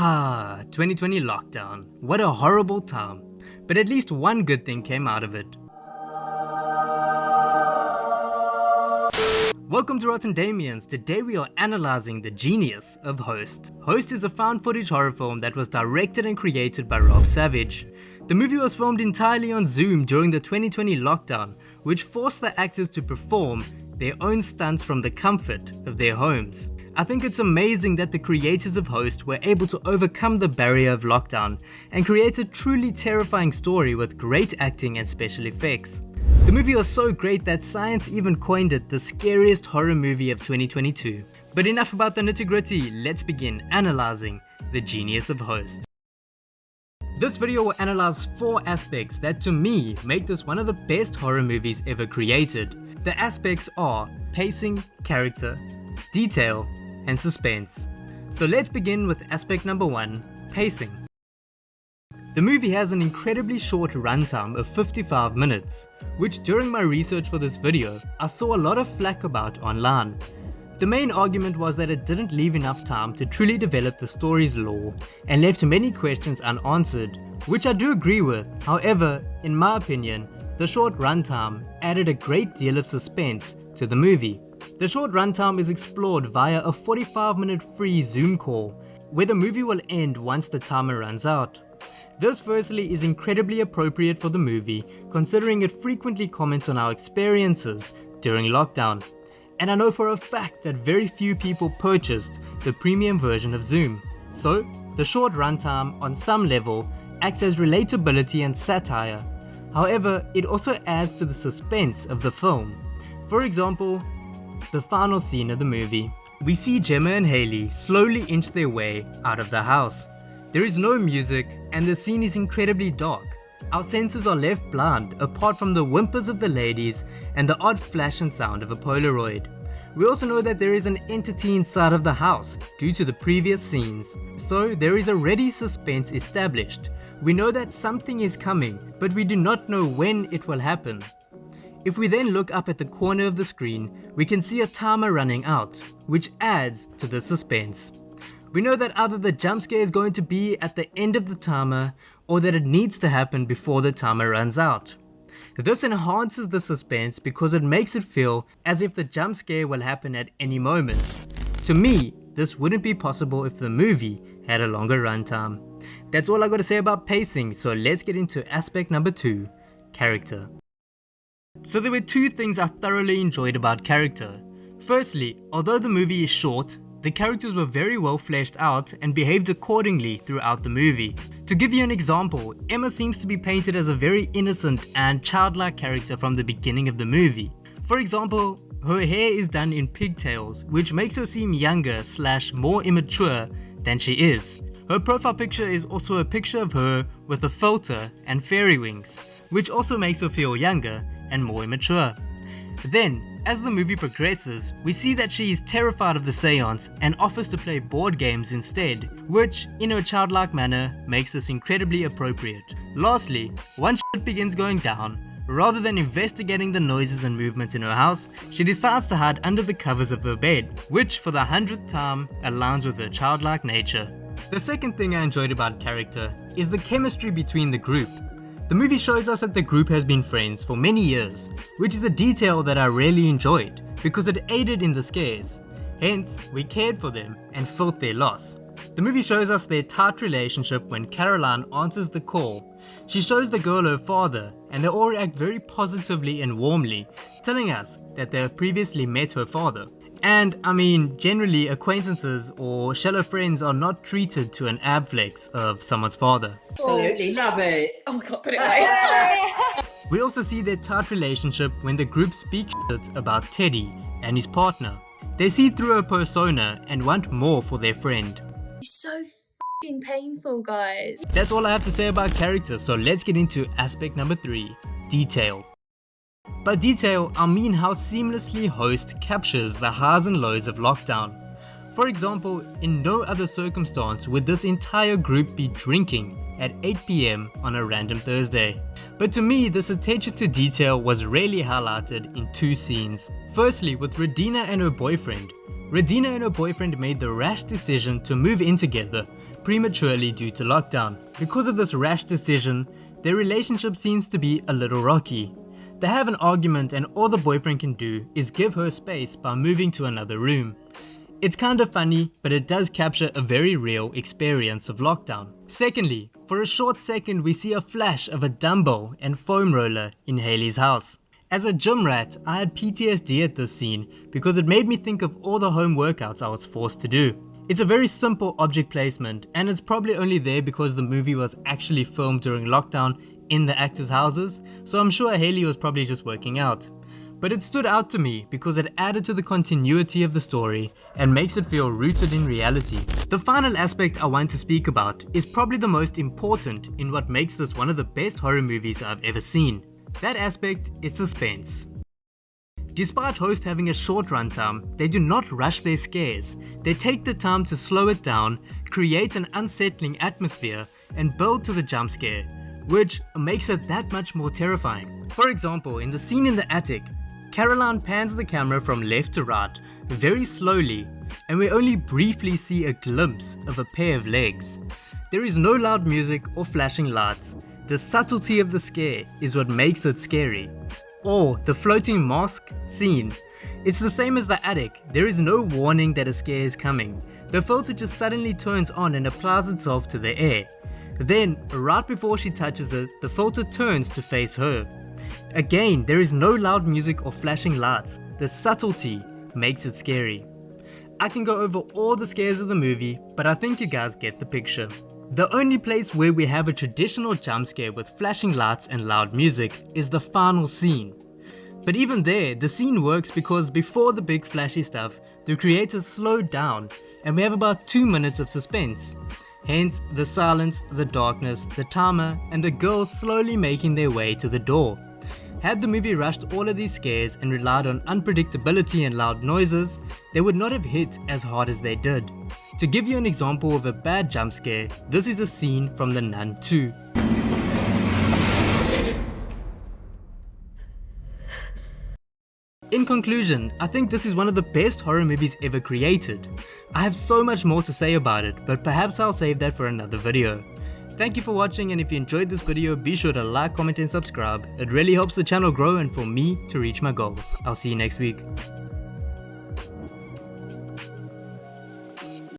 2020 lockdown. What a horrible time. But at least one good thing came out of it. Welcome to Rotten Damians. Today we are analyzing the genius of Host. Host is a found footage horror film that was directed and created by Rob Savage. The movie was filmed entirely on Zoom during the 2020 lockdown, which forced the actors to perform their own stunts from the comfort of their homes. I think it's amazing that the creators of Host were able to overcome the barrier of lockdown and create a truly terrifying story with great acting and special effects. The movie was so great that science even coined it the scariest horror movie of 2022. But enough about the nitty-gritty, let's begin analyzing the genius of Host. This video will analyze 4 aspects that to me make this one of the best horror movies ever created. The aspects are pacing, character, detail, and suspense. So let's begin with aspect number 1, pacing. The movie has an incredibly short runtime of 55 minutes, which during my research for this video, I saw a lot of flack about online. The main argument was that it didn't leave enough time to truly develop the story's lore and left many questions unanswered, which I do agree with. However, in my opinion, the short runtime added a great deal of suspense to the movie. The short runtime is explored via a 45-minute free Zoom call, where the movie will end once the timer runs out. This firstly is incredibly appropriate for the movie, considering it frequently comments on our experiences during lockdown. And I know for a fact that very few people purchased the premium version of Zoom. So, the short runtime on some level acts as relatability and satire. However, it also adds to the suspense of the film. For example, the final scene of the movie. We see Gemma and Haley slowly inch their way out of the house. There is no music and the scene is incredibly dark. Our senses are left blind apart from the whimpers of the ladies and the odd flash and sound of a Polaroid. We also know that there is an entity inside of the house due to the previous scenes, so there is already suspense established. We know that something is coming, but we do not know when it will happen. If we then look up at the corner of the screen, we can see a timer running out, which adds to the suspense. We know that either the jump scare is going to be at the end of the timer or that it needs to happen before the timer runs out. This enhances the suspense because it makes it feel as if the jump scare will happen at any moment. To me, this wouldn't be possible if the movie had a longer runtime. That's all I got to say about pacing, so let's get into aspect number 2, character. So there were 2 things I thoroughly enjoyed about character. Firstly, although the movie is short, the characters were very well fleshed out and behaved accordingly throughout the movie. To give you an example, Emma seems to be painted as a very innocent and childlike character from the beginning of the movie. For example, her hair is done in pigtails, which makes her seem younger / more immature than she is. Her profile picture is also a picture of her with a filter and fairy wings, which also makes her feel younger and more immature. Then, as the movie progresses, we see that she is terrified of the seance and offers to play board games instead, which, in her childlike manner, makes this incredibly appropriate. Lastly, once shit begins going down, rather than investigating the noises and movements in her house, she decides to hide under the covers of her bed, which for the 100th time aligns with her childlike nature. The second thing I enjoyed about character is the chemistry between the group. The movie shows us that the group has been friends for many years, which is a detail that I really enjoyed because it aided in the scares. Hence, we cared for them and felt their loss. The movie shows us their tight relationship when Caroline answers the call. She shows the girl her father and they all react very positively and warmly, telling us that they have previously met her father. And I mean, generally acquaintances or shallow friends are not treated to an ab flex of someone's father. Absolutely love it. Oh my god, put it away. We also see their tight relationship when the group speaks shit about Teddy and his partner. They see through her persona and want more for their friend. It's so f***ing painful, guys. That's all I have to say about character, so let's get into aspect number 3, detail. By detail, I mean how seamlessly Host captures the highs and lows of lockdown. For example, in no other circumstance would this entire group be drinking at 8 PM on a random Thursday. But to me, this attention to detail was really highlighted in 2 scenes. Firstly, with Radina and her boyfriend. Radina and her boyfriend made the rash decision to move in together prematurely due to lockdown. Because of this rash decision, their relationship seems to be a little rocky. They have an argument and all the boyfriend can do is give her space by moving to another room. It's kind of funny, but it does capture a very real experience of lockdown. Secondly, for a short second we see a flash of a dumbbell and foam roller in Hailey's house. As a gym rat, I had PTSD at this scene because it made me think of all the home workouts I was forced to do. It's a very simple object placement and it's probably only there because the movie was actually filmed during lockdown in the actors' houses, so I'm sure Hailey was probably just working out. But it stood out to me because it added to the continuity of the story and makes it feel rooted in reality. The final aspect I want to speak about is probably the most important in what makes this one of the best horror movies I've ever seen. That aspect is suspense. Despite Host having a short runtime, they do not rush their scares. They take the time to slow it down, create an unsettling atmosphere, and build to the jump scare, which makes it that much more terrifying. For example, in the scene in the attic, Caroline pans the camera from left to right, very slowly, and we only briefly see a glimpse of a pair of legs. There is no loud music or flashing lights. The subtlety of the scare is what makes it scary. Or the floating mask scene. It's the same as the attic. There is no warning that a scare is coming. The filter just suddenly turns on and applies itself to the air. Then, right before she touches it, the filter turns to face her. Again, there is no loud music or flashing lights. The subtlety makes it scary. I can go over all the scares of the movie, but I think you guys get the picture. The only place where we have a traditional jump scare with flashing lights and loud music is the final scene. But even there, the scene works because before the big flashy stuff, the creators slowed down and we have about 2 minutes of suspense. Hence, the silence, the darkness, the timer, and the girls slowly making their way to the door. Had the movie rushed all of these scares and relied on unpredictability and loud noises, they would not have hit as hard as they did. To give you an example of a bad jump scare, this is a scene from The Nun 2. In conclusion, I think this is one of the best horror movies ever created. I have so much more to say about it, but perhaps I'll save that for another video. Thank you for watching, and if you enjoyed this video, be sure to like, comment and subscribe. It really helps the channel grow and for me to reach my goals. I'll see you next week.